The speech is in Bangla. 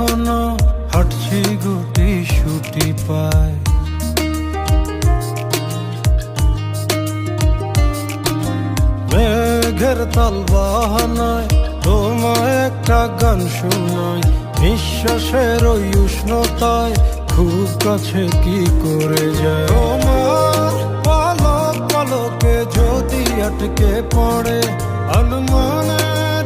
এখনো হাঁটছি গুটি সুটি পায়। মেঘের তাল বাহানায় তোমায় একটা গান শোনাই, নিঃশ্বাসের ওই উষ্ণতায় খুব কাছে কি করে যায়। তোমার পলক পলকে যদি আটকে পড়ে আলমানের